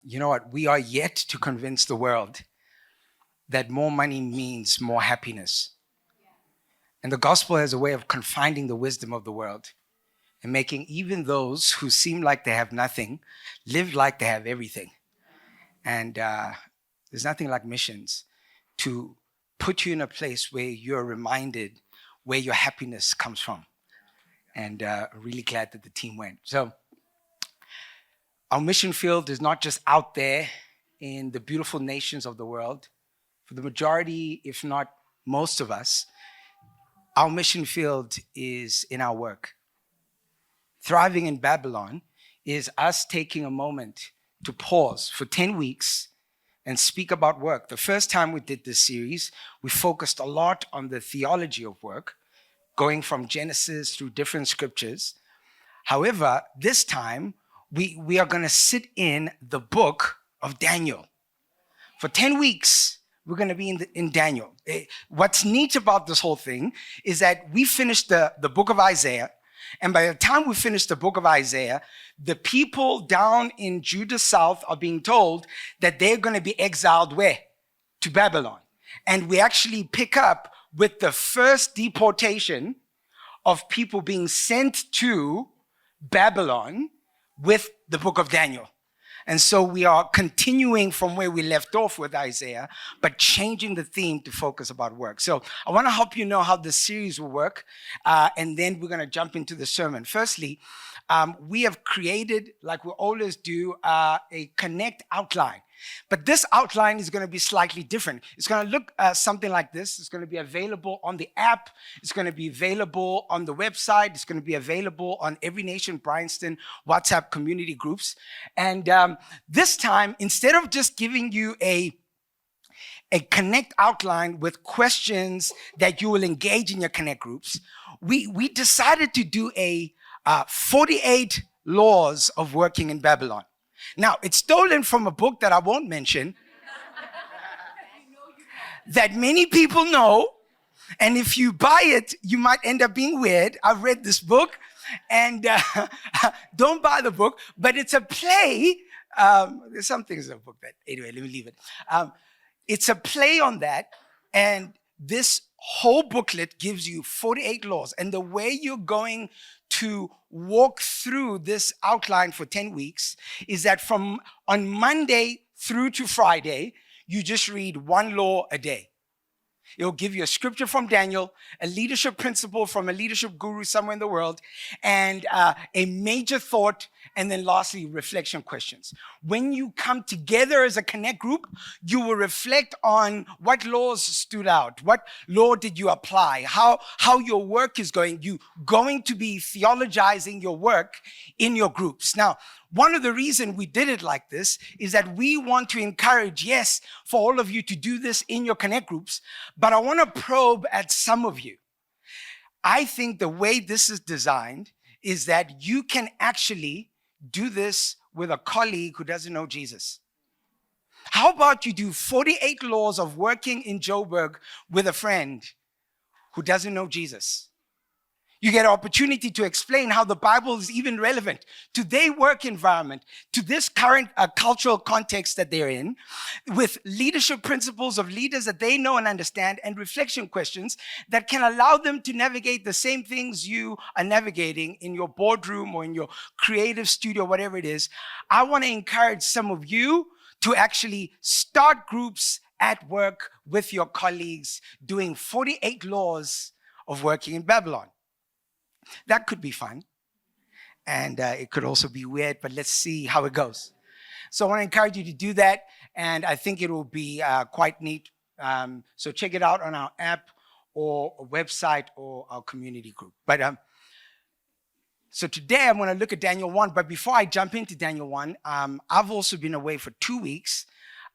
You know what? We are yet to convince the world that more money means more happiness. And the gospel has a way of confining the wisdom of the world and making even those who seem like they have nothing live like they have everything. And there's nothing like missions to put you in a place where you're reminded where your happiness comes from. And really glad that the team went. So our mission field is not just out there in the beautiful nations of the world. For the majority, if not most of us, our mission field is in our work. Thriving in Babylon is us taking a moment to pause for 10 weeks and speak about work. The first time we did this series, we focused a lot on the theology of work, going from Genesis through different scriptures. However, this time, we are going to sit in the book of Daniel. For 10 weeks, we're going to be in Daniel. What's neat about this whole thing is that we finished the book of Isaiah. And by the time we finish the book of Isaiah, the people down in Judah South are being told that they're going to be exiled where? To Babylon. And we actually pick up with the first deportation of people being sent to Babylon with the book of Daniel. And so we are continuing from where we left off with Isaiah, but changing the theme to focus about work. So I want to help you know how this series will work, and then we're going to jump into the sermon. Firstly, we have created, like we always do, a connect outline. But this outline is going to be slightly different. It's going to look something like this. It's going to be available on the app. It's going to be available on the website. It's going to be available on Every Nation Bryanston WhatsApp community groups. And this time, instead of just giving you a connect outline with questions that you will engage in your connect groups, we decided to do a 48 laws of working in Babylon. Now, it's stolen from a book that I won't mention that many people know. And if you buy it, you might end up being weird. I've read this book, and don't buy the book, but it's a play. There's some things in the book that, anyway, let me leave it. It's a play on that, and this whole booklet gives you 48 laws. And the way you're going to walk through this outline for 10 weeks is that from on Monday through to Friday, you just read one law a day. It'll give you a scripture from Daniel, a leadership principle from a leadership guru somewhere in the world, and a major thought, and then lastly, reflection questions. When you come together as a connect group, you will reflect on what laws stood out, what law did you apply, how your work is going. You're going to be theologizing your work in your groups. Now, one of the reasons we did it like this is that we want to encourage, yes, for all of you to do this in your connect groups, but I want to probe at some of you. I think the way this is designed is that you can actually do this with a colleague who doesn't know Jesus. How about you do 48 laws of working in Joburg with a friend who doesn't know Jesus? You get an opportunity to explain how the Bible is even relevant to their work environment, to this current cultural context that they're in, with leadership principles of leaders that they know and understand, and reflection questions that can allow them to navigate the same things you are navigating in your boardroom or in your creative studio, whatever it is. I want to encourage some of you to actually start groups at work with your colleagues doing 48 laws of working in Babylon. That could be fun, and it could also be weird, but let's see how it goes. So I want to encourage you to do that, and I think it will be quite neat. So check it out on our app or website or our community group. But so today I'm going to look at Daniel 1, but before I jump into Daniel 1, I've also been away for 2 weeks,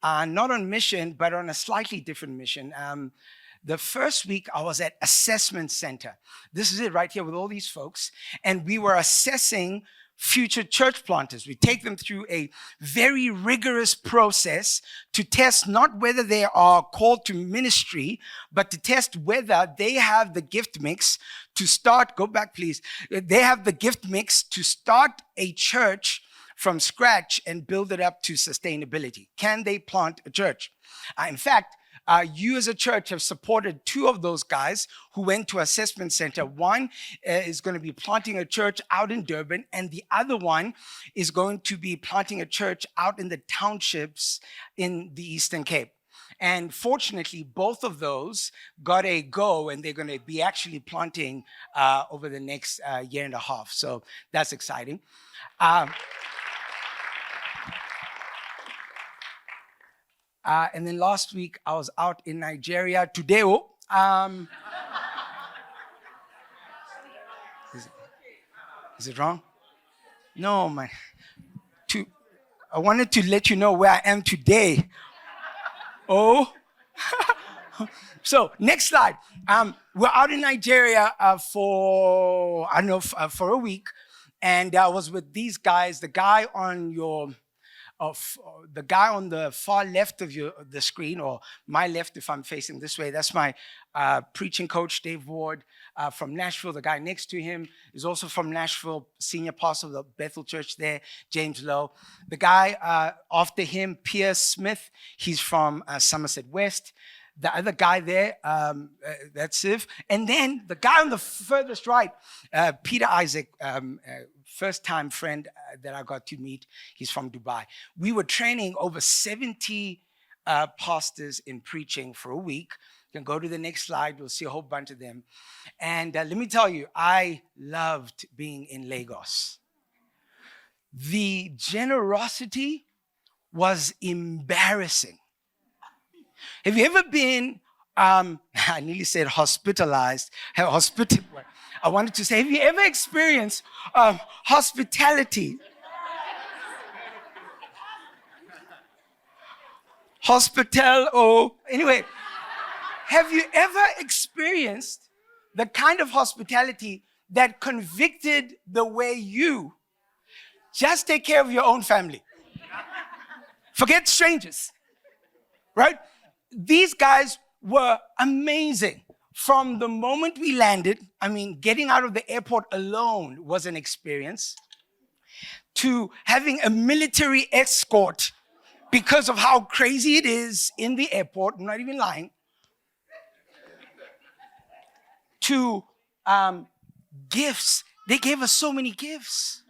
not on mission, but on a slightly different mission. The first week I was at Assessment Center. This is it right here with all these folks. And we were assessing future church planters. We take them through a very rigorous process to test not whether they are called to ministry, but to test whether they have the gift mix to start, go back please, they have the gift mix to start a church from scratch and build it up to sustainability? Can they plant a church? In fact, you as a church have supported two of those guys who went to assessment center. One is going to be planting a church out in Durban, and the other one is going to be planting a church out in the townships in the Eastern Cape. And fortunately, both of those got a go, and they're going to be actually planting over the next year and a half. So that's exciting. And then last week, I was out in Nigeria. Today, is it wrong? No, man. I wanted to let you know where I am today. Oh. So, next slide. We're out in Nigeria for a week. And I was with these guys. The guy on the far left of the screen, or my left if I'm facing this way, that's my preaching coach, Dave Ward, from Nashville. The guy next to him is also from Nashville, senior pastor of the Bethel Church there, James Lowe. The guy after him, Pierce Smith, he's from Somerset West. The other guy there, that's Siv. And then the guy on the furthest right, Peter Isaac, first-time friend that I got to meet. He's from Dubai. We were training over 70 pastors in preaching for a week. You can go to the next slide. You'll see a whole bunch of them. And let me tell you, I loved being in Lagos. The generosity was embarrassing. Have you ever been, I nearly said hospitalized, I wanted to say, have you ever experienced hospitality? Anyway, have you ever experienced the kind of hospitality that convicted the way you just take care of your own family? Forget strangers, right? These guys were amazing. From the moment we landed, getting out of the airport alone was an experience, to having a military escort because of how crazy it is in the airport, I'm not even lying, to gifts. They gave us so many gifts.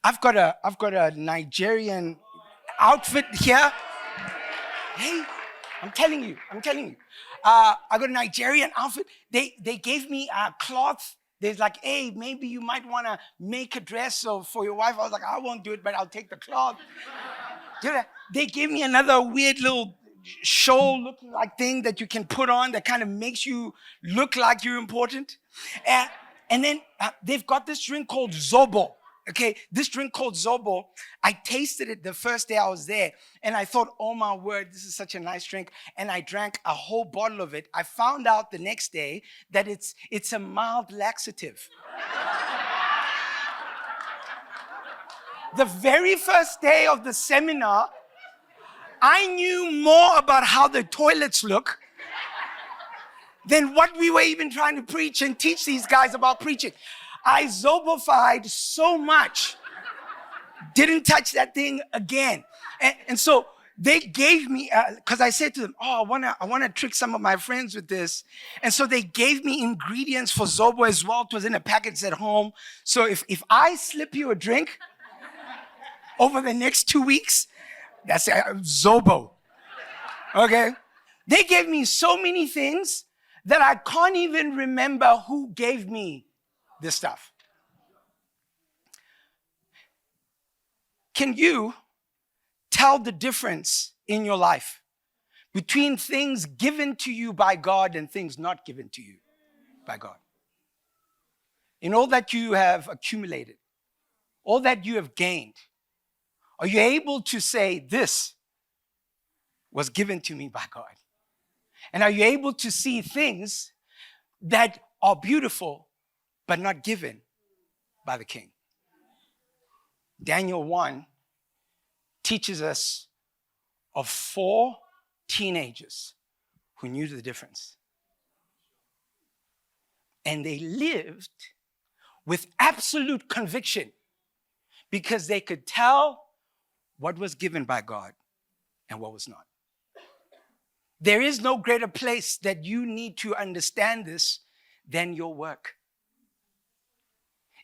I've got a Nigerian outfit here. Hey, I'm telling you. I got a Nigerian outfit. They gave me a cloth. They're like, hey, maybe you might want to make a dress for your wife. I was like, I won't do it, but I'll take the cloth. They gave me another weird little shawl-looking like thing that you can put on that kind of makes you look like you're important. And then they've got this drink called Zobo. Okay, this drink called Zobo, I tasted it the first day I was there, and I thought, oh my word, this is such a nice drink, and I drank a whole bottle of it. I found out the next day that it's a mild laxative. The very first day of the seminar, I knew more about how the toilets look than what we were even trying to preach and teach these guys about preaching. I zobofied so much, didn't touch that thing again. And so they gave me, because I said to them, I want to trick some of my friends with this. And so they gave me ingredients for Zobo as well. It was in a package at home. So if I slip you a drink over the next 2 weeks, that's Zobo. Okay? They gave me so many things that I can't even remember who gave me this stuff. Can you tell the difference in your life between things given to you by God and things not given to you by God? In all that you have accumulated, all that you have gained, are you able to say, this was given to me by God? And are you able to see things that are beautiful but not given by the King? Daniel 1 teaches us of 4 teenagers who knew the difference. And they lived with absolute conviction because they could tell what was given by God and what was not. There is no greater place that you need to understand this than your work.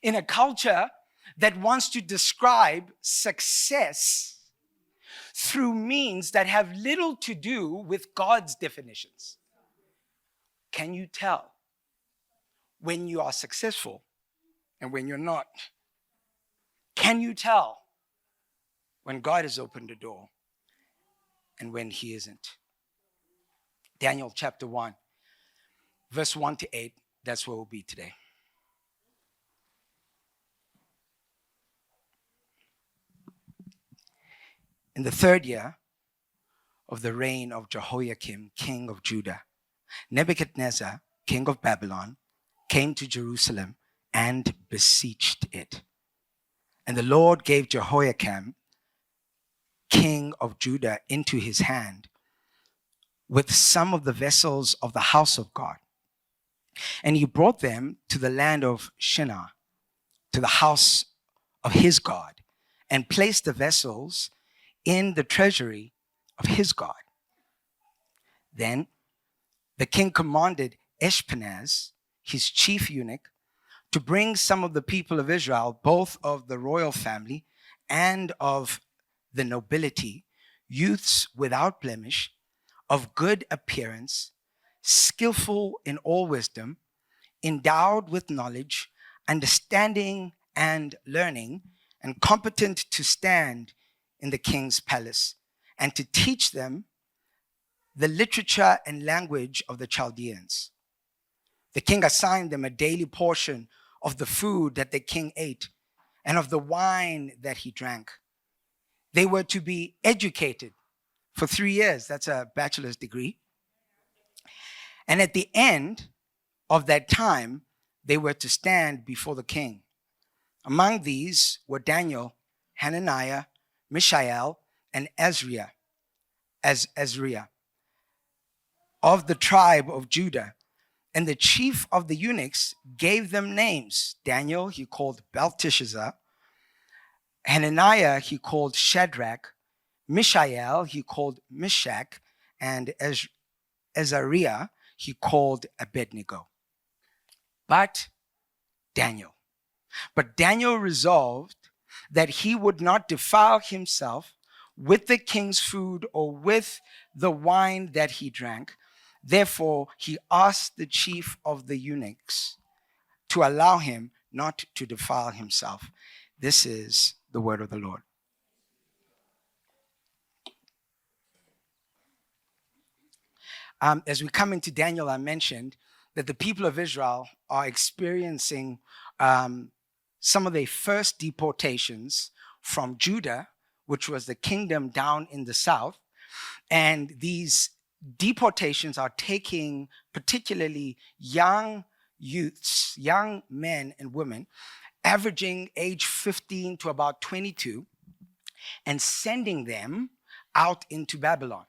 In a culture that wants to describe success through means that have little to do with God's definitions, can you tell when you are successful and when you're not? Can you tell when God has opened a door and when he isn't? Daniel chapter 1, verse 1 to 8, that's where we'll be today. In the 3rd year of the reign of Jehoiakim, king of Judah, Nebuchadnezzar, king of Babylon, came to Jerusalem and besieged it. And the Lord gave Jehoiakim, king of Judah, into his hand with some of the vessels of the house of God. And he brought them to the land of Shinar, to the house of his God, and placed the vessels in the treasury of his God. Then the king commanded Ashpenaz, his chief eunuch, to bring some of the people of Israel, both of the royal family and of the nobility, youths without blemish, of good appearance, skillful in all wisdom, endowed with knowledge, understanding and learning, and competent to stand in the king's palace, and to teach them the literature and language of the Chaldeans. The king assigned them a daily portion of the food that the king ate and of the wine that he drank. They were to be educated for 3 years. That's a bachelor's degree. And at the end of that time, they were to stand before the king. Among these were Daniel, Hananiah, Mishael, and Azariah of the tribe of Judah. And the chief of the eunuchs gave them names. Daniel he called Belteshazzar. Hananiah he called Shadrach. Mishael he called Meshach. And Azariah he called Abednego. But Daniel resolved that he would not defile himself with the king's food or with the wine that he drank. Therefore, he asked the chief of the eunuchs to allow him not to defile himself. This is the word of the Lord. As we come into Daniel, I mentioned that the people of Israel are experiencing some of their first deportations from Judah, which was the kingdom down in the south. And these deportations are taking particularly young youths, young men and women, averaging age 15 to about 22, and sending them out into Babylon.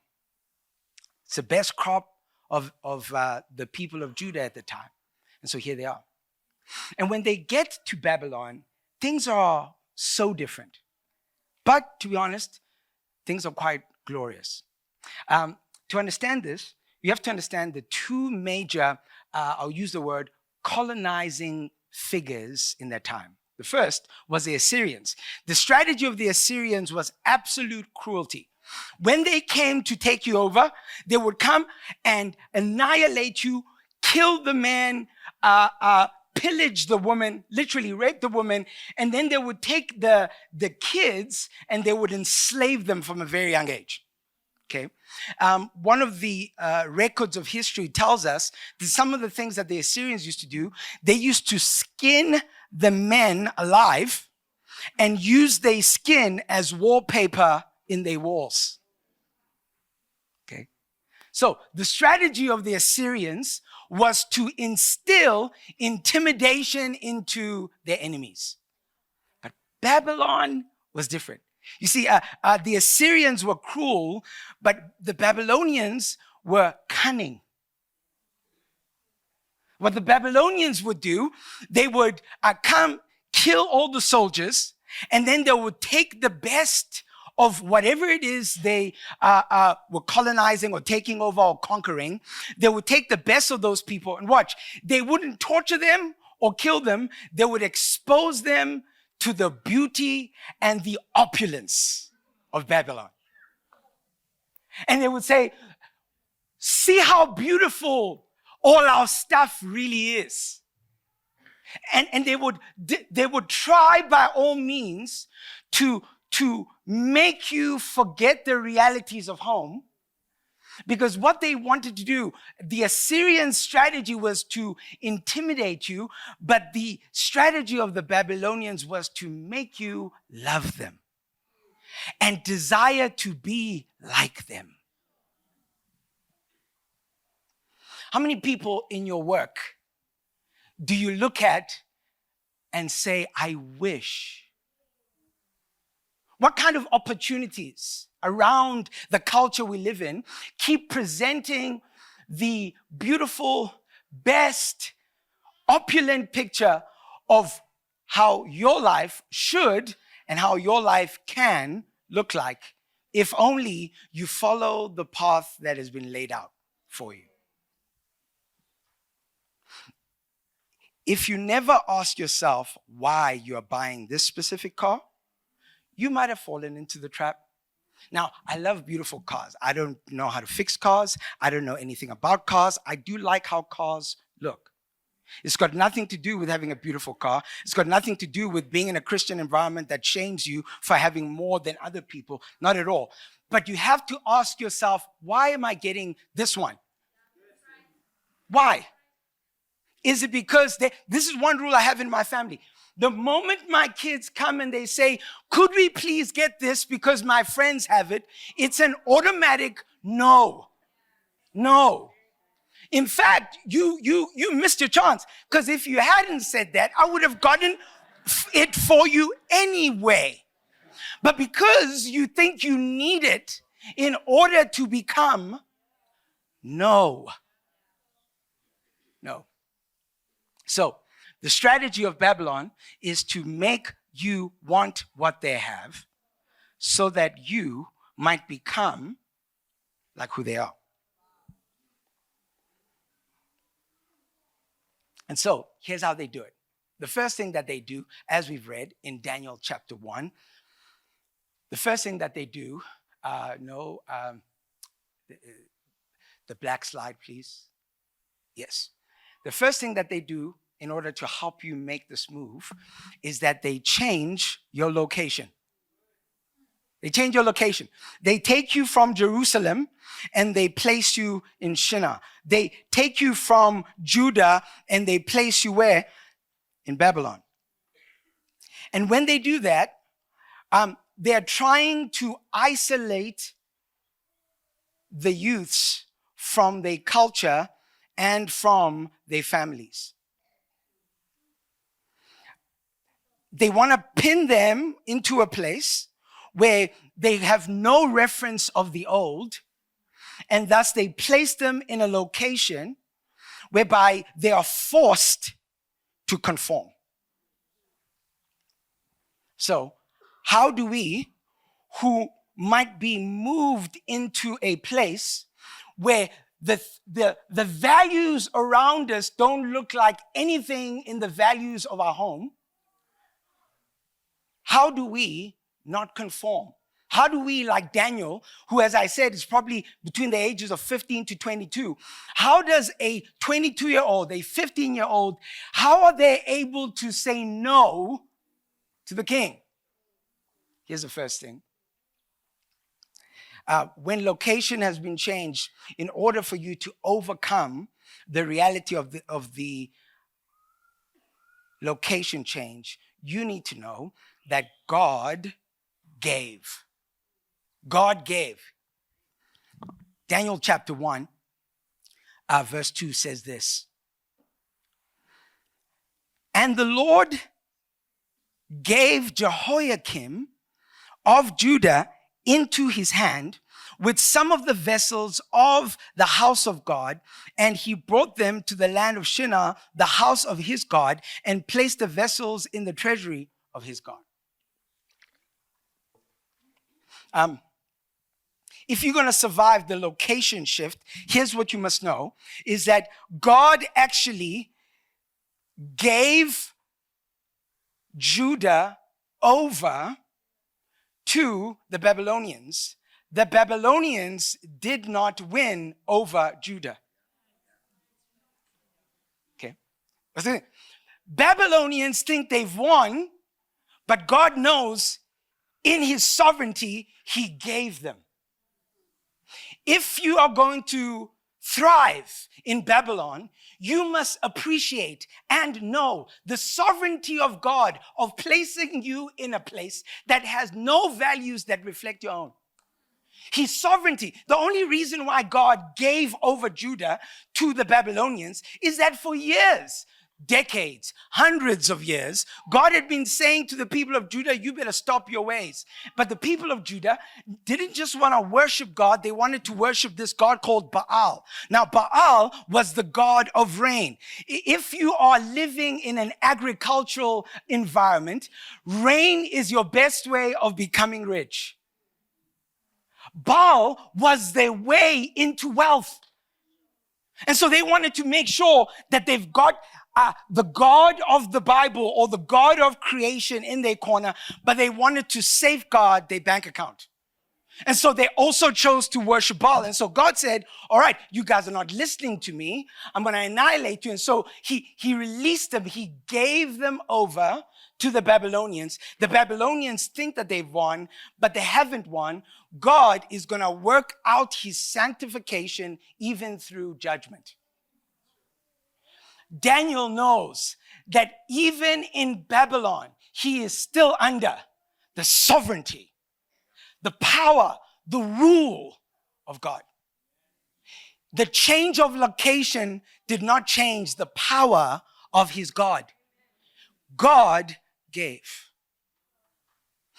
It's the best crop of the people of Judah at the time. And so here they are. And when they get to Babylon, things are so different. But to be honest, things are quite glorious. To understand this, you have to understand the two major, I'll use the word, colonizing figures in that time. The first was the Assyrians. The strategy of the Assyrians was absolute cruelty. When they came to take you over, they would come and annihilate you, kill the man, pillage the woman, literally rape the woman, and then they would take the kids and they would enslave them from a very young age. Okay, one of the records of history tells us that some of the things that the Assyrians used to do, they used to skin the men alive and use their skin as wallpaper in their walls. Okay, so the strategy of the Assyrians was to instill intimidation into their enemies. But Babylon was different. You see, the Assyrians were cruel, but the Babylonians were cunning. What the Babylonians would do, they would come, kill all the soldiers, And then they would take the best of whatever it is they were colonizing or taking over or conquering. They would take the best of those people and watch. They wouldn't torture them or kill them. They would expose them to the beauty and the opulence of Babylon. And they would say, see how beautiful all our stuff really is. And they would try by all means to make you forget the realities of home, because what they wanted to do, the Assyrian strategy was to intimidate you, but the strategy of the Babylonians was to make you love them and desire to be like them. How many people in your work do you look at and say, I wish? What kind of opportunities around the culture we live in keep presenting the beautiful, best, opulent picture of how your life should and how your life can look like if only you follow the path that has been laid out for you? If you never ask yourself why you're buying this specific car, you might have fallen into the trap. Now, I love beautiful cars. I don't know how to fix cars. I don't know anything about cars. I do like how cars look. It's got nothing to do with having a beautiful car. It's got nothing to do with being in a Christian environment that shames you for having more than other people. Not at all. But you have to ask yourself, why am I getting this one? Why? Is it because this is one rule I have in my family. The moment my kids come and they say, could we please get this because my friends have it? It's an automatic no. No. In fact, you missed your chance, because if you hadn't said that, I would have gotten it for you anyway. But because you think you need it in order to become, no. No. So the strategy of Babylon is to make you want what they have so that you might become like who they are. And so here's how they do it. The first thing that they do, as we've read in Daniel chapter 1, the first thing that they do, the black slide, please. Yes. The first thing that they do in order to help you make this move is that they change your location. They change your location. They take you from Jerusalem and they place you in Shinar. They take you from Judah and they place you where? In Babylon. And when they do that, they're trying to isolate the youths from their culture and from their families. They want to pin them into a place where they have no reference of the old, and thus they place them in a location whereby they are forced to conform. So, how do we, who might be moved into a place where the values around us don't look like anything in the values of our home, how do we not conform? How do we, like Daniel, who, as I said, is probably between the ages of 15 to 22, how does a 22-year-old, a 15-year-old, how are they able to say no to the king? Here's the first thing. When location has been changed, in order for you to overcome the reality of the location change, you need to know that God gave. God gave. Daniel chapter 1, verse 2 says this. And the Lord gave Jehoiakim of Judah into his hand with some of the vessels of the house of God, and he brought them to the land of Shinar, the house of his God, and placed the vessels in the treasury of his God. If you're going to survive the location shift, here's what you must know, is that God actually gave Judah over to the Babylonians. The Babylonians did not win over Judah. Okay. Babylonians think they've won, but God knows in his sovereignty, he gave them. If you are going to thrive in Babylon, you must appreciate and know the sovereignty of God of placing you in a place that has no values that reflect your own. His sovereignty. The only reason why God gave over Judah to the Babylonians is that for years, decades, hundreds of years, God had been saying to the people of Judah, you better stop your ways. But the people of Judah didn't just want to worship God, they wanted to worship this God called Baal. Now, Baal was the god of rain. If you are living in an agricultural environment, rain is your best way of becoming rich. Baal was their way into wealth. And so they wanted to make sure that they've got the God of the Bible or the God of creation in their corner, but they wanted to safeguard their bank account. And so they also chose to worship Baal. And so God said, all right, you guys are not listening to me. I'm going to annihilate you. And so he released them. He gave them over to the Babylonians. The Babylonians think that they've won, but they haven't won. God is going to work out his sanctification even through judgment. Daniel knows that even in Babylon, he is still under the sovereignty, the power, the rule of God. The change of location did not change the power of his God. God gave.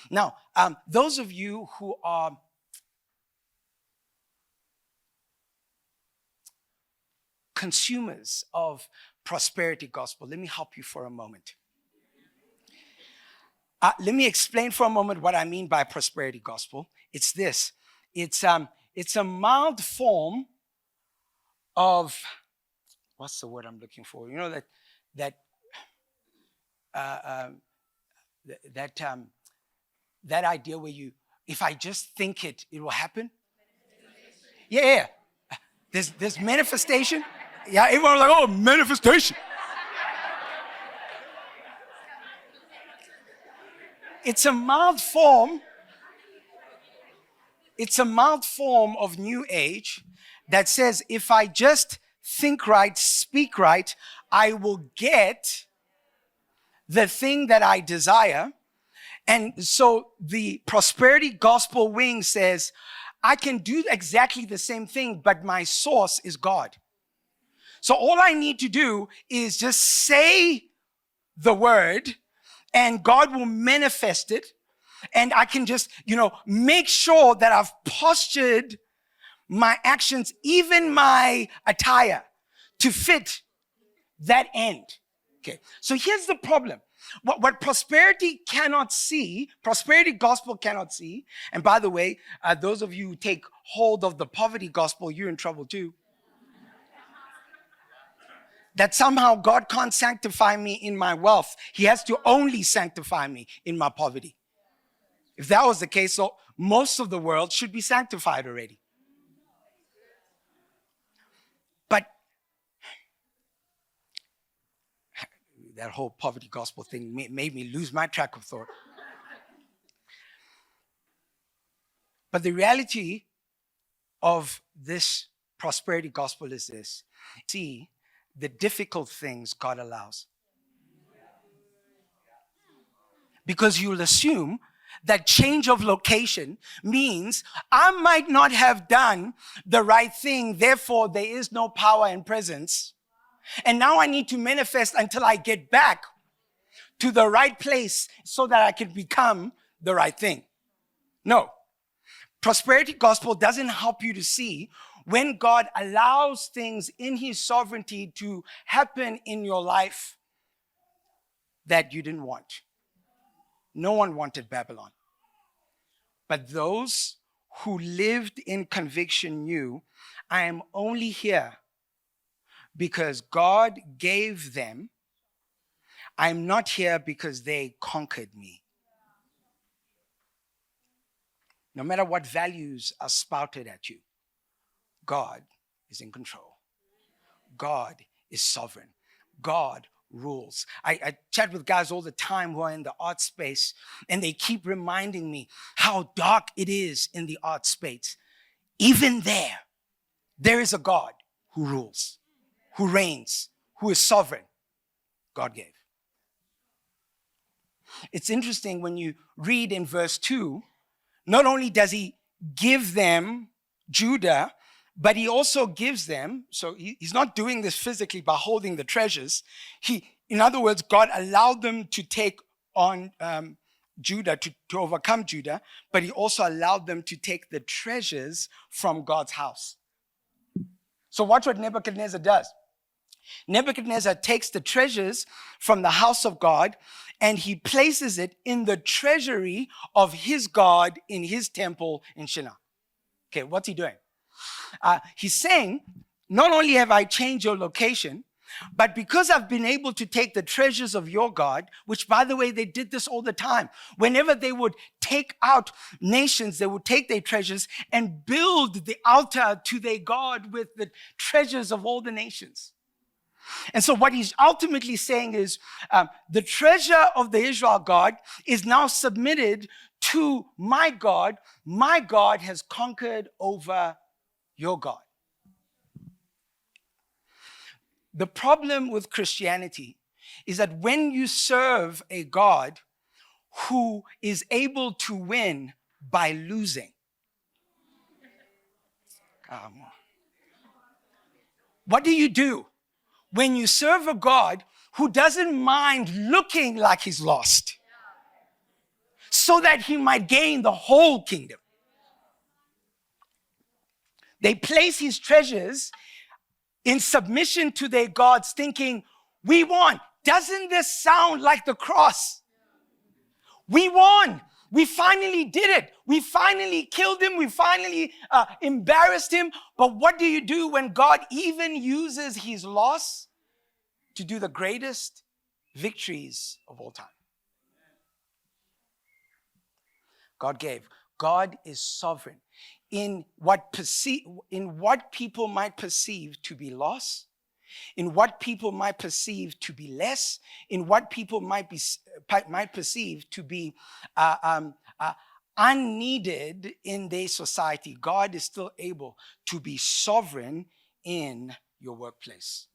Now, those of you who are consumers of prosperity gospel, let me help you for a moment. Let me explain for a moment what I mean by prosperity gospel. It's this. It's a mild form of, what's the word I'm looking for? You know, that idea where you, if I just think it, it will happen. Yeah. There's manifestation. Yeah, everyone was like, oh, manifestation. It's a mild form. It's a mild form of New Age that says if I just think right, speak right, I will get the thing that I desire. And so the prosperity gospel wing says, I can do exactly the same thing, but my source is God. So all I need to do is just say the word and God will manifest it. And I can just, make sure that I've postured my actions, even my attire, to fit that end. Okay. So here's the problem. What prosperity cannot see, prosperity gospel cannot see, and by the way, those of you who take hold of the poverty gospel, you're in trouble too. That somehow God can't sanctify me in my wealth. He has to only sanctify me in my poverty. If that was the case, so most of the world should be sanctified already. But that whole poverty gospel thing made me lose my track of thought. But the reality of this prosperity gospel is this. See, the difficult things God allows. Because you'll assume that change of location means I might not have done the right thing, therefore there is no power and presence. And now I need to manifest until I get back to the right place so that I can become the right thing. No. Prosperity gospel doesn't help you to see when God allows things in his sovereignty to happen in your life that you didn't want. No one wanted Babylon. But those who lived in conviction knew, I am only here because God gave them. I'm not here because they conquered me. No matter what values are spouted at you, God is in control. God is sovereign. God rules. I chat with guys all the time who are in the art space, and they keep reminding me how dark it is in the art space. Even there is a God who rules, who reigns, who is sovereign. God gave. It's interesting when you read in verse 2, not only does he give them Judah, but he also gives them, so he's not doing this physically by holding the treasures. In other words, God allowed them to take on Judah, to overcome Judah, but he also allowed them to take the treasures from God's house. So watch what Nebuchadnezzar does. Nebuchadnezzar takes the treasures from the house of God and he places it in the treasury of his God in his temple in Shinar. Okay, what's he doing? He's saying, not only have I changed your location, but because I've been able to take the treasures of your God, which, by the way, they did this all the time. Whenever they would take out nations, they would take their treasures and build the altar to their God with the treasures of all the nations. And so what he's ultimately saying is the treasure of the Israel God is now submitted to my God. My God has conquered over your God. The problem with Christianity is that when you serve a God who is able to win by losing, what do? When you serve a God who doesn't mind looking like he's lost so that he might gain the whole kingdom. They place his treasures in submission to their gods, thinking, we won. Doesn't this sound like the cross? We won. We finally did it. We finally killed him. We finally embarrassed him. But what do you do when God even uses his loss to do the greatest victories of all time? God gave. God is sovereign. In what people might perceive to be loss, in what people might perceive to be less, in what people might perceive to be unneeded in their society, God is still able to be sovereign in your workplace.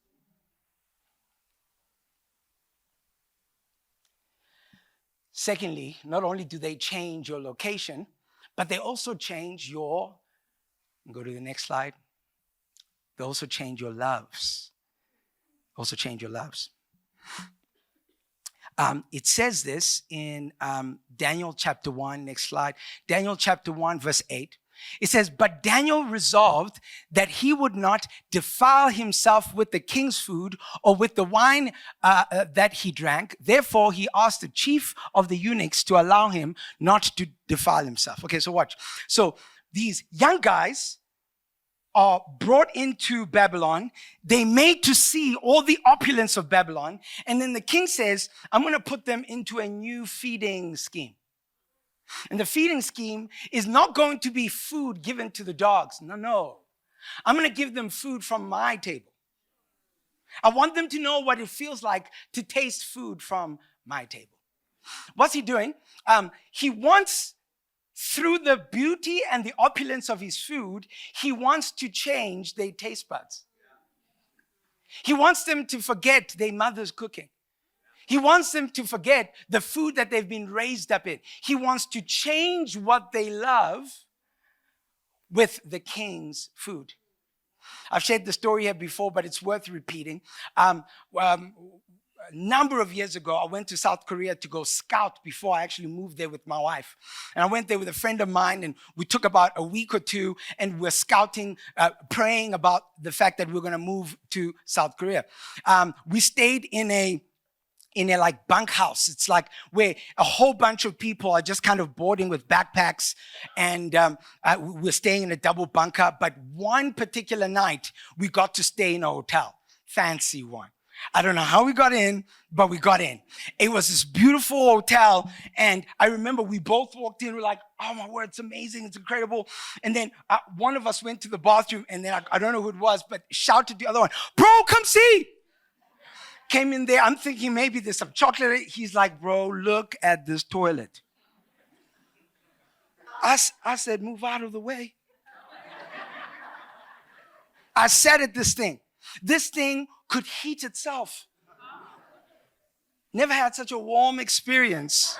Secondly, not only do they change your location, but they also change your, go to the next slide, they also change your loves. It says this in Daniel chapter 1, next slide. Daniel chapter 1, verse 8. It says, but Daniel resolved that he would not defile himself with the king's food or with the wine that he drank. Therefore, he asked the chief of the eunuchs to allow him not to defile himself. Okay, so watch. So these young guys are brought into Babylon. They made to see all the opulence of Babylon. And then the king says, I'm going to put them into a new feeding scheme. And the feeding scheme is not going to be food given to the dogs. No. I'm going to give them food from my table. I want them to know what it feels like to taste food from my table. What's he doing? He wants, through the beauty and the opulence of his food, he wants to change their taste buds. He wants them to forget their mother's cooking. He wants them to forget the food that they've been raised up in. He wants to change what they love with the king's food. I've shared the story here before, but it's worth repeating. A number of years ago, I went to South Korea to go scout before I actually moved there with my wife. And I went there with a friend of mine, and we took about a week or two, and we're scouting, praying about the fact that we're going to move to South Korea. We stayed in in a like bunkhouse. It's like where a whole bunch of people are just kind of boarding with backpacks, and we're staying in a double bunker. But one particular night, we got to stay in a hotel, fancy one. I don't know how we got in, but we got in. It was this beautiful hotel. And I remember we both walked in. We're like, oh my word, it's amazing. It's incredible. And then one of us went to the bathroom, and then I don't know who it was, but shouted to the other one, bro, come see. Came in there. I'm thinking maybe there's some chocolate. He's like, bro, look at this toilet. I said, move out of the way. I sat at this thing. This thing could heat itself. Never had such a warm experience.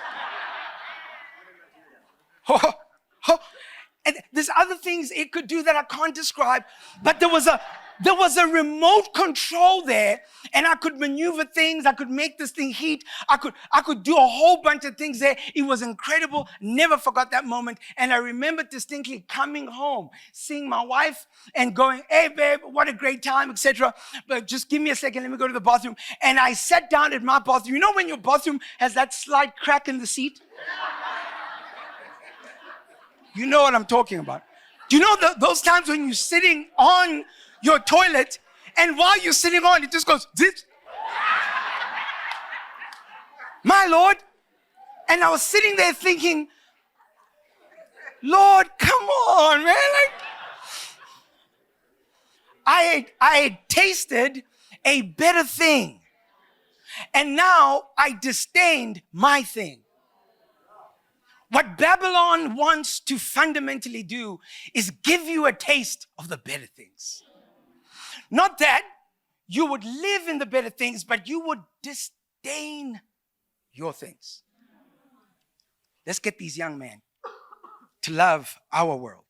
And there's other things it could do that I can't describe, but there was a remote control there, and I could maneuver things. I could make this thing heat. I could do a whole bunch of things there. It was incredible. Never forgot that moment. And I remember distinctly coming home, seeing my wife and going, hey, babe, what a great time, etc. But just give me a second. Let me go to the bathroom. And I sat down at my bathroom. You know when your bathroom has that slight crack in the seat? You know what I'm talking about. Do you know those times when you're sitting on your toilet, and while you're sitting on, it just goes, this. My Lord. And I was sitting there thinking, Lord, come on, man. I had tasted a better thing, and now I disdained my thing. What Babylon wants to fundamentally do is give you a taste of the better things. Not that you would live in the better things, but you would disdain your things. Let's get these young men to love our world,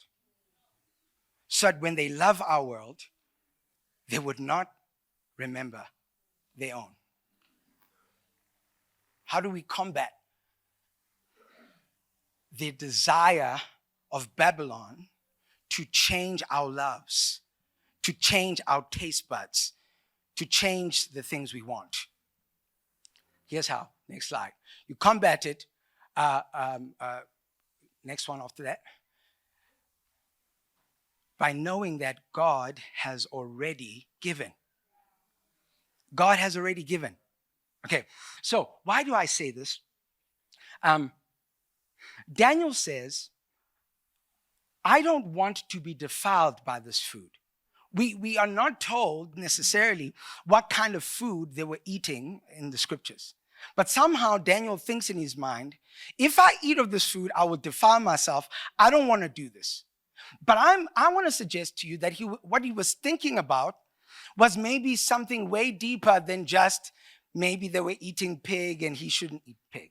so that when they love our world, they would not remember their own. How do we combat the desire of Babylon to change our loves, to change our taste buds, to change the things we want? Here's how. Next slide. You combat it. Next one after that. By knowing that God has already given. God has already given. Okay, so why do I say this? Daniel says, I don't want to be defiled by this food. We are not told necessarily what kind of food they were eating in the scriptures. But somehow Daniel thinks in his mind, if I eat of this food, I will defile myself. I don't want to do this. But I want to suggest to you that what he was thinking about was maybe something way deeper than just maybe they were eating pig and he shouldn't eat pig.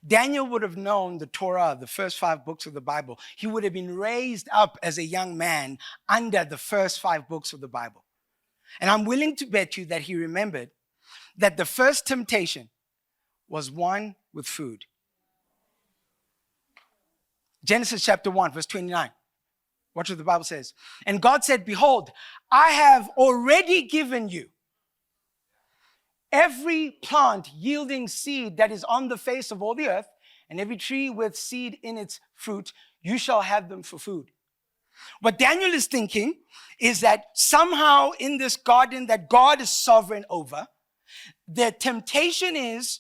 Daniel would have known the Torah, the first 5 books of the Bible. He would have been raised up as a young man under the first 5 books of the Bible. And I'm willing to bet you that he remembered that the first temptation was one with food. Genesis chapter 1, verse 29. Watch what the Bible says. And God said, behold, I have already given you every plant yielding seed that is on the face of all the earth, and every tree with seed in its fruit, you shall have them for food. What Daniel is thinking is that somehow in this garden that God is sovereign over, the temptation is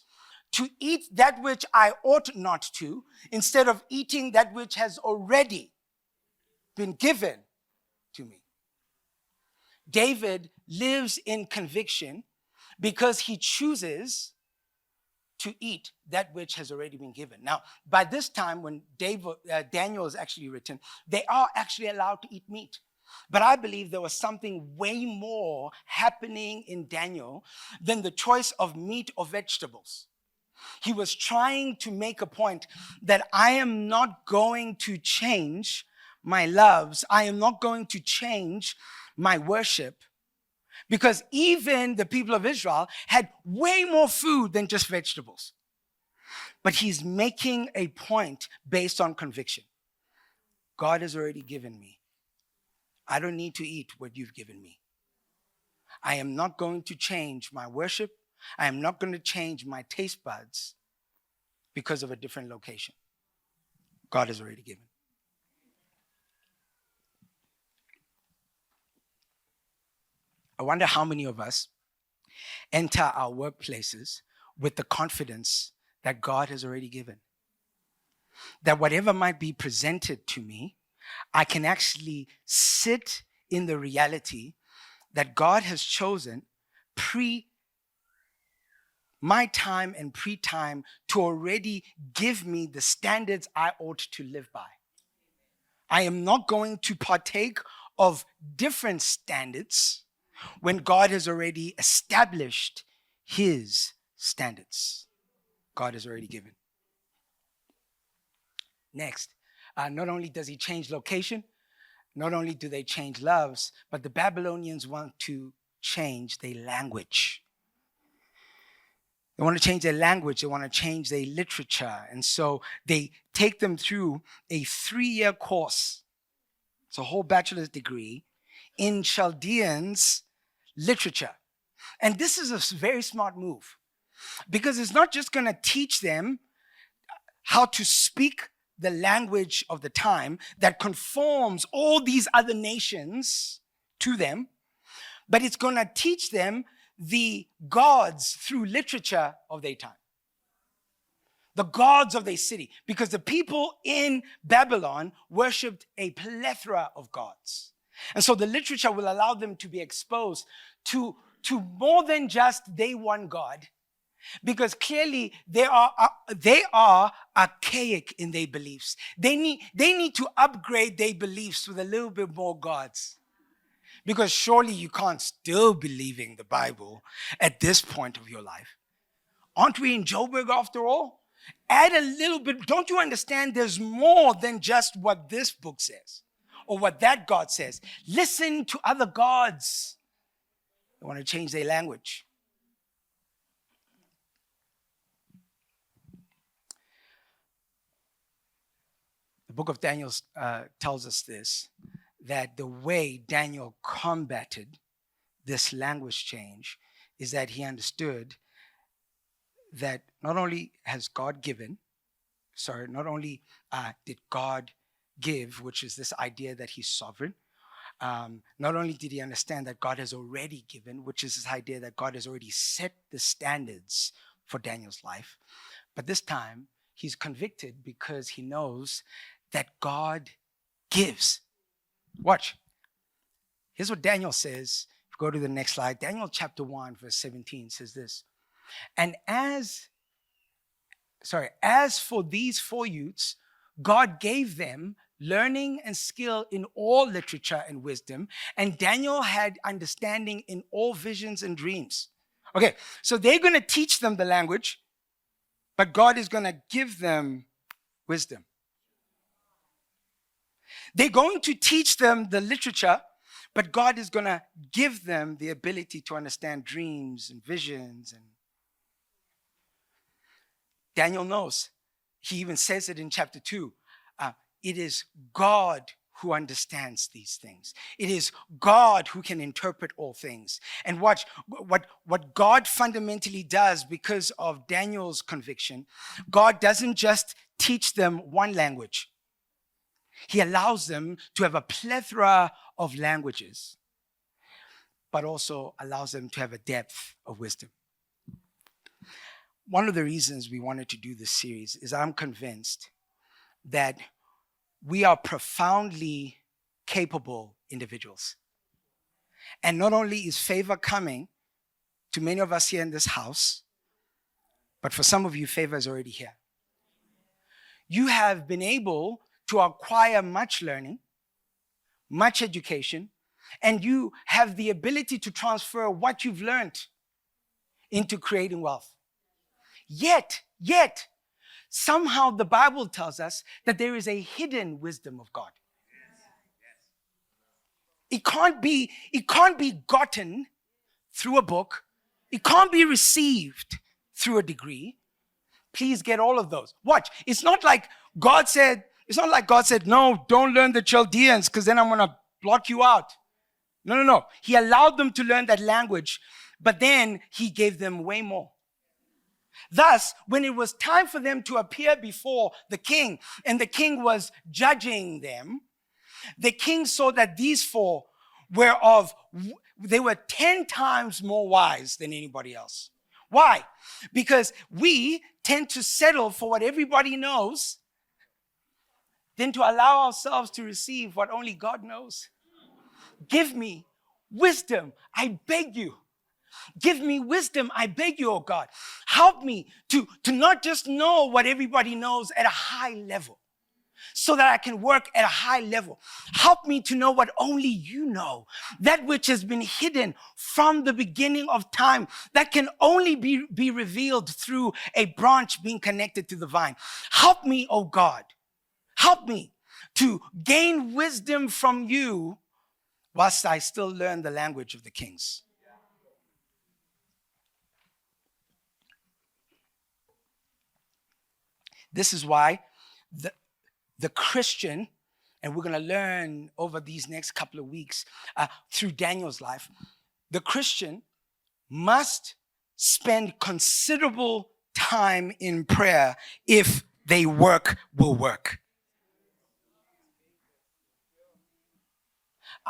to eat that which I ought not to, instead of eating that which has already been given to me. David lives in conviction because he chooses to eat that which has already been given. Now, by this time, when Daniel is actually written, they are actually allowed to eat meat. But I believe there was something way more happening in Daniel than the choice of meat or vegetables. He was trying to make a point that I am not going to change my loves. I am not going to change my worship. Because even the people of Israel had way more food than just vegetables. But he's making a point based on conviction. God has already given me. I don't need to eat what you've given me. I am not going to change my worship. I am not going to change my taste buds because of a different location. God has already given. I wonder how many of us enter our workplaces with the confidence that God has already given. That whatever might be presented to me, I can actually sit in the reality that God has chosen my time and pre-time to already give me the standards I ought to live by. I am not going to partake of different standards when God has already established his standards. God has already given. Next, not only does he change location, not only do they change loves, but the Babylonians want to change their language. They want to change their language. They want to change their literature. And so they take them through a 3-year course. It's a whole bachelor's degree in Chaldeans literature. And this is a very smart move because it's not just going to teach them how to speak the language of the time that conforms all these other nations to them, but it's going to teach them the gods through literature of their time. The gods of their city. Because the people in Babylon worshipped a plethora of gods. And so the literature will allow them to be exposed to more than just they one God. Because clearly they are archaic in their beliefs. They need to upgrade their beliefs with a little bit more gods. Because surely you can't still believing the Bible at this point of your life. Aren't we in Joburg after all? Add a little bit. Don't you understand there's more than just what this book says or what that God says? Listen to other gods. They want to change their language. The book of Daniel tells us this, that the way Daniel combated this language change is that he understood that not only did God give, which is this idea that he's sovereign, not only did he understand that God has already given, which is this idea that God has already set the standards for Daniel's life, but this time he's convicted because he knows that God gives. Watch. Here's what Daniel says. Go to the next slide. Daniel chapter 1, verse 17 says this. And as for these 4 youths, God gave them learning and skill in all literature and wisdom, and Daniel had understanding in all visions and dreams. Okay, so they're going to teach them the language, but God is going to give them wisdom. They're going to teach them the literature, but God is going to give them the ability to understand dreams and visions. And Daniel knows. He even says it in chapter 2. It is God who understands these things. It is God who can interpret all things. And watch, what God fundamentally does because of Daniel's conviction, God doesn't just teach them one language. He allows them to have a plethora of languages, but also allows them to have a depth of wisdom. One of the reasons we wanted to do this series is I'm convinced that we are profoundly capable individuals. And not only is favor coming to many of us here in this house, but for some of you, favor is already here. You have been able to acquire much learning, much education, and you have the ability to transfer what you've learned into creating wealth. Yet, somehow the Bible tells us that there is a hidden wisdom of God. It can't be gotten through a book. It can't be received through a degree. Please get all of those. Watch. It's not like God said, no, don't learn the Chaldeans because then I'm going to block you out. No. He allowed them to learn that language, But then he gave them way more. Thus, when it was time for them to appear before the king, and the king was judging them, the king saw that these four they were 10 times more wise than anybody else. Why? Because we tend to settle for what everybody knows than to allow ourselves to receive what only God knows. Give me wisdom, I beg you. Give me wisdom, I beg you, oh God. Help me to not just know what everybody knows at a high level, so that I can work at a high level. Help me to know what only you know, that which has been hidden from the beginning of time, that can only be revealed through a branch being connected to the vine. Help me, oh God. Help me to gain wisdom from you whilst I still learn the language of the kings. This is why the Christian, and we're going to learn over these next couple of weeks through Daniel's life, the Christian must spend considerable time in prayer if they will work.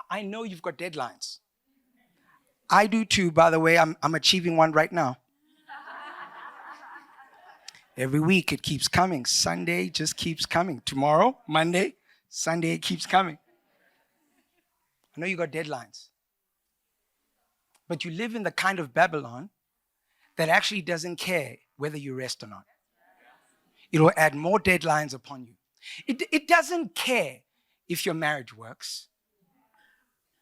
I know you've got deadlines. I do too, by the way. I'm achieving one right now. Every week it keeps coming. Sunday just keeps coming. Tomorrow, Monday, Sunday it keeps coming. I know you got deadlines. But you live in the kind of Babylon that actually doesn't care whether you rest or not. It will add more deadlines upon you. It doesn't care if your marriage works.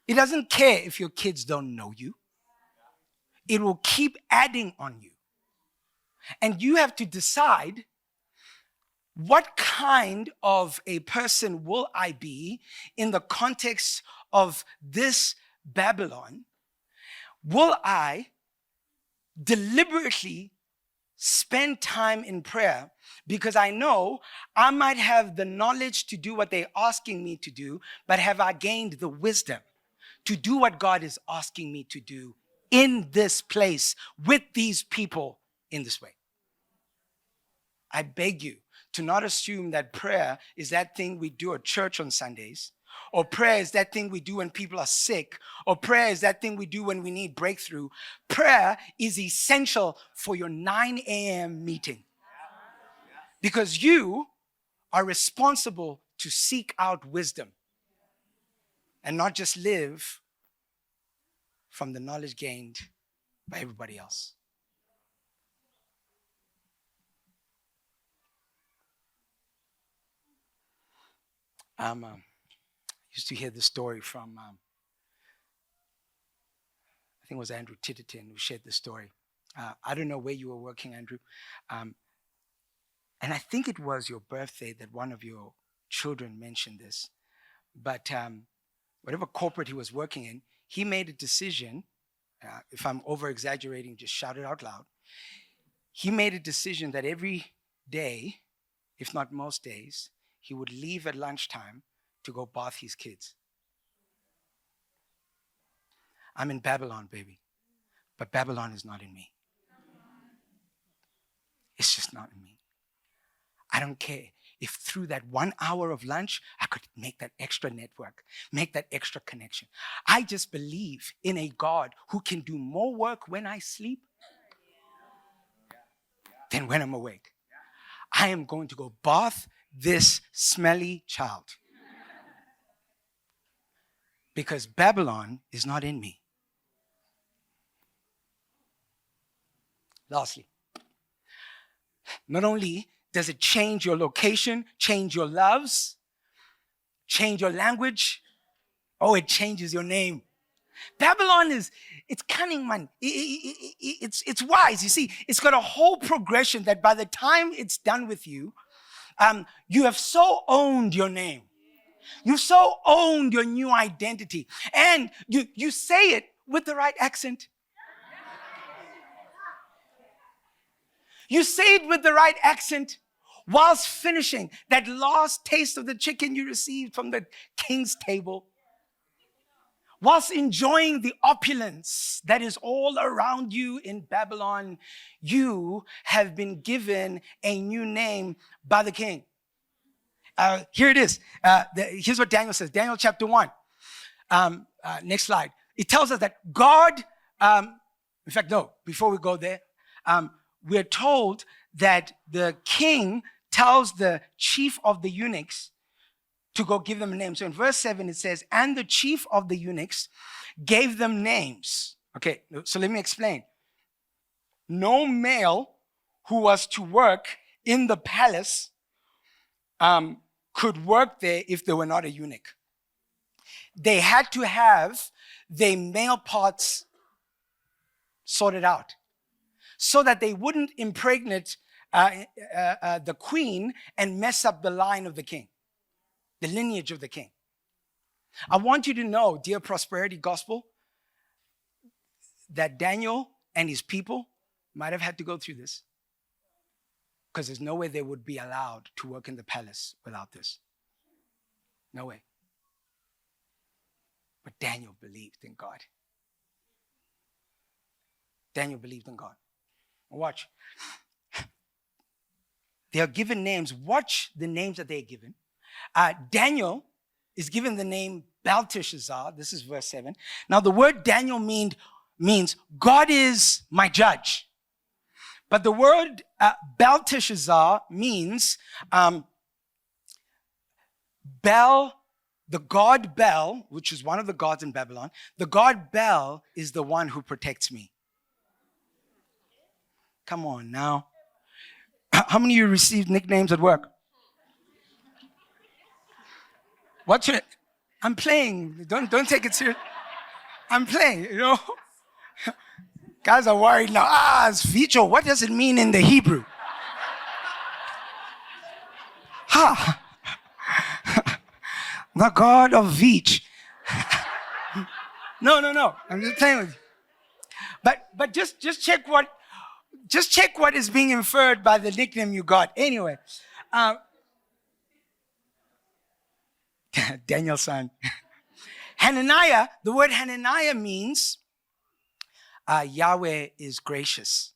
It doesn't care if your kids don't know you. It will keep adding on you. And you have to decide, what kind of a person will I be in the context of this Babylon? Will I deliberately spend time in prayer because I know I might have the knowledge to do what they're asking me to do, but have I gained the wisdom to do what God is asking me to do in this place with these people in this way? I beg you to not assume that prayer is that thing we do at church on Sundays, or prayer is that thing we do when people are sick, or prayer is that thing we do when we need breakthrough. Prayer is essential for your 9 a.m. meeting, because you are responsible to seek out wisdom and not just live from the knowledge gained by everybody else. I used to hear this story from, I think it was Andrew Titterton who shared this story. I don't know where you were working, Andrew. And I think it was your birthday that one of your children mentioned this. But whatever corporate he was working in, he made a decision. If I'm over-exaggerating, just shout it out loud. He made a decision that every day, if not most days, he would leave at lunchtime to go bath his kids. I'm in Babylon, baby. But Babylon is not in me. It's just not in me. I don't care if through that 1 hour of lunch, I could make that extra network, make that extra connection. I just believe in a God who can do more work when I sleep than when I'm awake. I am going to go bath this smelly child, because Babylon is not in me. Lastly, not only does it change your location, change your loves, change your language, it changes your name. Babylon it's cunning, man. It's wise. You see, it's got a whole progression that by the time it's done with you, you have so owned your name. You've so owned your new identity. And you say it with the right accent. You say it with the right accent whilst finishing that last taste of the chicken you received from the king's table. Whilst enjoying the opulence that is all around you in Babylon, you have been given a new name by the king. Here it is. Here's what Daniel says. Daniel chapter 1. Next slide. It tells us that God, in fact, no, before we go there, we're told that the king tells the chief of the eunuchs to go give them a name. So in verse 7, it says, and the chief of the eunuchs gave them names. Okay, so let me explain. No male who was to work in the palace could work there if they were not a eunuch. They had to have their male parts sorted out so that they wouldn't impregnate the queen and mess up the line of the king, the lineage of the king. I want you to know, dear Prosperity Gospel, that Daniel and his people might have had to go through this, because there's no way they would be allowed to work in the palace without this. No way. But Daniel believed in God. Daniel believed in God. Watch. They are given names. Watch the names that they are given. Daniel is given the name Belteshazzar. This is verse 7. Now, the word Daniel means God is my judge. But the word Belteshazzar means Bel, the god Bel, which is one of the gods in Babylon. The god Bel is the one who protects me. Come on now. How many of you received nicknames at work? What's your... I'm playing. Don't take it serious. I'm playing, you know. Guys are worried now. It's Vicho. What does it mean in the Hebrew? Ha! The God of Vich. No. I'm just playing with you. But just check what is being inferred by the nickname you got. Anyway, Daniel's son. Hananiah, the word Hananiah means Yahweh is gracious.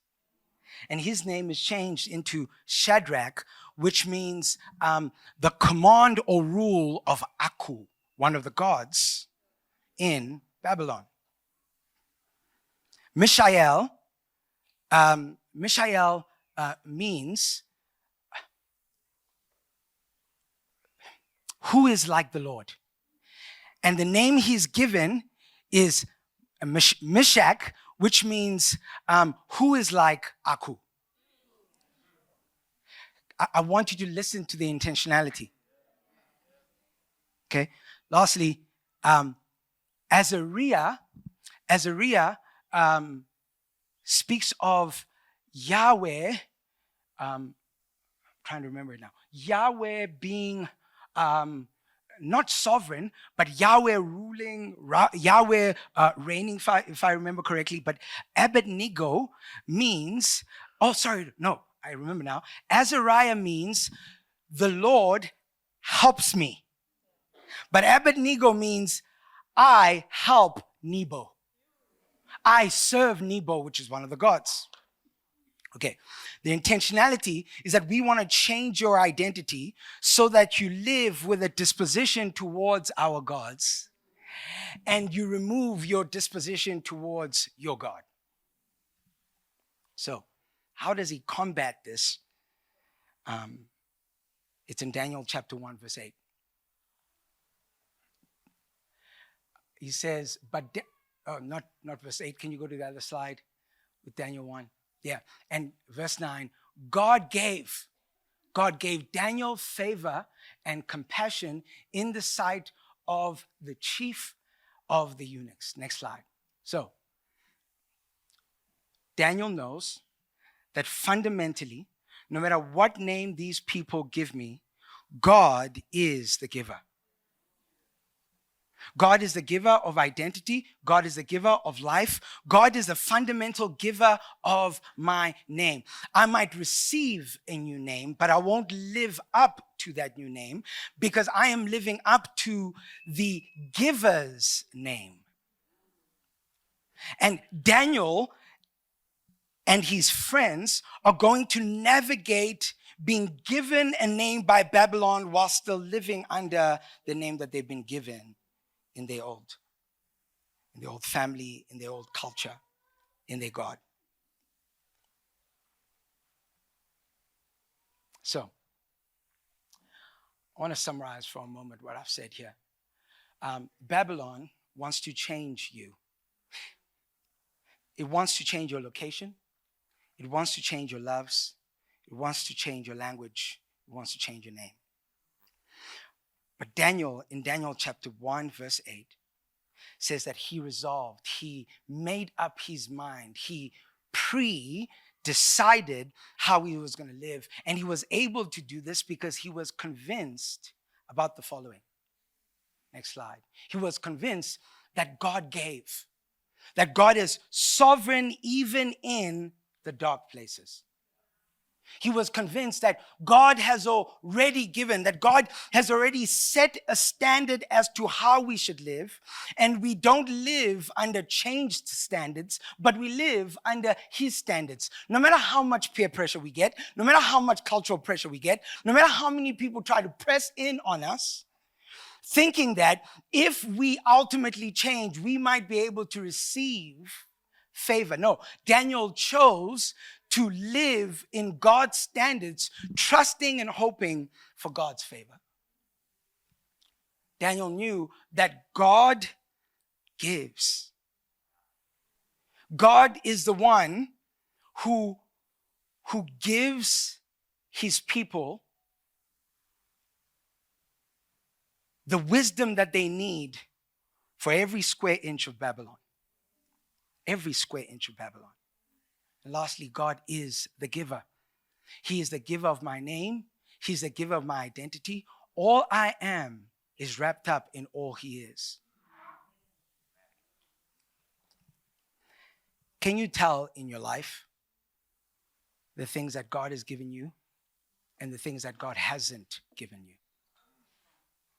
And his name is changed into Shadrach, which means the command or rule of Aku, one of the gods in Babylon. Mishael means who is like the Lord. And the name he's given is Meshach, which means who is like Aku. I want you to listen to the intentionality. Okay. Lastly, Azariah speaks of Yahweh. Trying to remember it now. Yahweh being not sovereign, but Yahweh ruling, Yahweh reigning, if I remember correctly. But Abednego means, I remember now. Azariah means the Lord helps me. But Abednego means I help Nebo. I serve Nebo, which is one of the gods. Okay, the intentionality is that we want to change your identity so that you live with a disposition towards our gods and you remove your disposition towards your God. So, how does he combat this? It's in Daniel chapter 1, verse 8. He says, not verse 8. Can you go to the other slide with Daniel 1? Yeah. And verse 9, God gave Daniel favor and compassion in the sight of the chief of the eunuchs. Next slide. So, Daniel knows that fundamentally, no matter what name these people give me, God is the giver. God is the giver of identity. God is the giver of life. God is the fundamental giver of my name. I might receive a new name, but I won't live up to that new name because I am living up to the giver's name. And Daniel and his friends are going to navigate being given a name by Babylon while still living under the name that they've been given in their old family, in their old culture, in their God. So, I want to summarize for a moment what I've said here. Babylon wants to change you. It wants to change your location. It wants to change your loves. It wants to change your language. It wants to change your name. But Daniel, in Daniel chapter 1, verse 8, says that he resolved, he made up his mind, he decided how he was going to live. And he was able to do this because he was convinced about the following. Next slide. He was convinced that God gave, that God is sovereign even in the dark places. He was convinced that God has already given, that God has already set a standard as to how we should live. And we don't live under changed standards, but we live under his standards. No matter how much peer pressure we get, no matter how much cultural pressure we get, no matter how many people try to press in on us, thinking that if we ultimately change, we might be able to receive favor. No, Daniel chose to live in God's standards, trusting and hoping for God's favor. Daniel knew that God gives. God is the one who gives his people the wisdom that they need for every square inch of Babylon. Every square inch of Babylon. And lastly, God is the giver. He is the giver of my name. He's the giver of my identity. All I am is wrapped up in all he is. Can you tell in your life the things that God has given you and the things that God hasn't given you?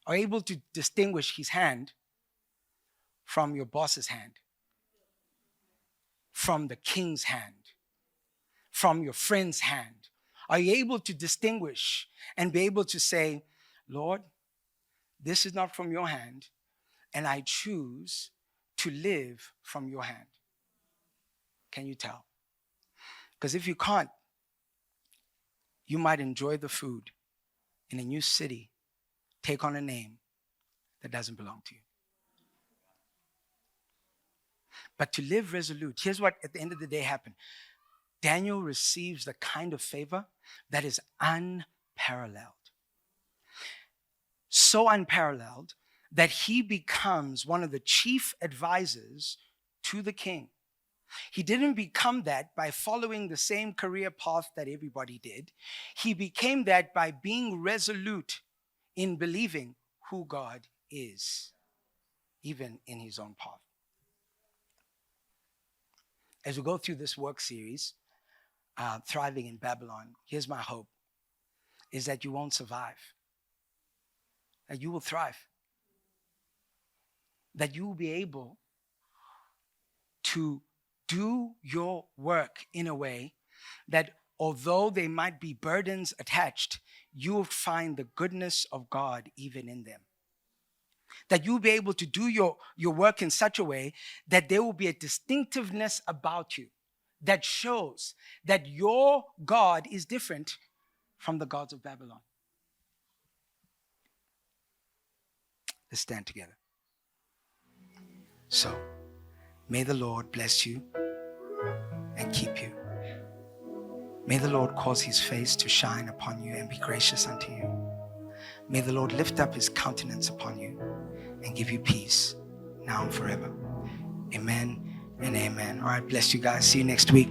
Are you able to distinguish his hand from your boss's hand, from the king's hand, from your friend's hand? Are you able to distinguish and be able to say, Lord, this is not from your hand, and I choose to live from your hand? Can you tell? Because if you can't, you might enjoy the food in a new city, take on a name that doesn't belong to you. But to live resolute, here's what at the end of the day happened. Daniel receives the kind of favor that is unparalleled. So unparalleled that he becomes one of the chief advisors to the king. He didn't become that by following the same career path that everybody did. He became that by being resolute in believing who God is, even in his own path. As we go through this work series, Thriving in Babylon, here's my hope, is that you won't survive, that you will thrive, that you will be able to do your work in a way that although there might be burdens attached, you will find the goodness of God even in them. That you'll be able to do your work in such a way that there will be a distinctiveness about you that shows that your God is different from the gods of Babylon. Let's stand together. So, may the Lord bless you and keep you. May the Lord cause his face to shine upon you and be gracious unto you. May the Lord lift up his countenance upon you and give you peace now and forever. Amen and amen. All right, bless you guys. See you next week.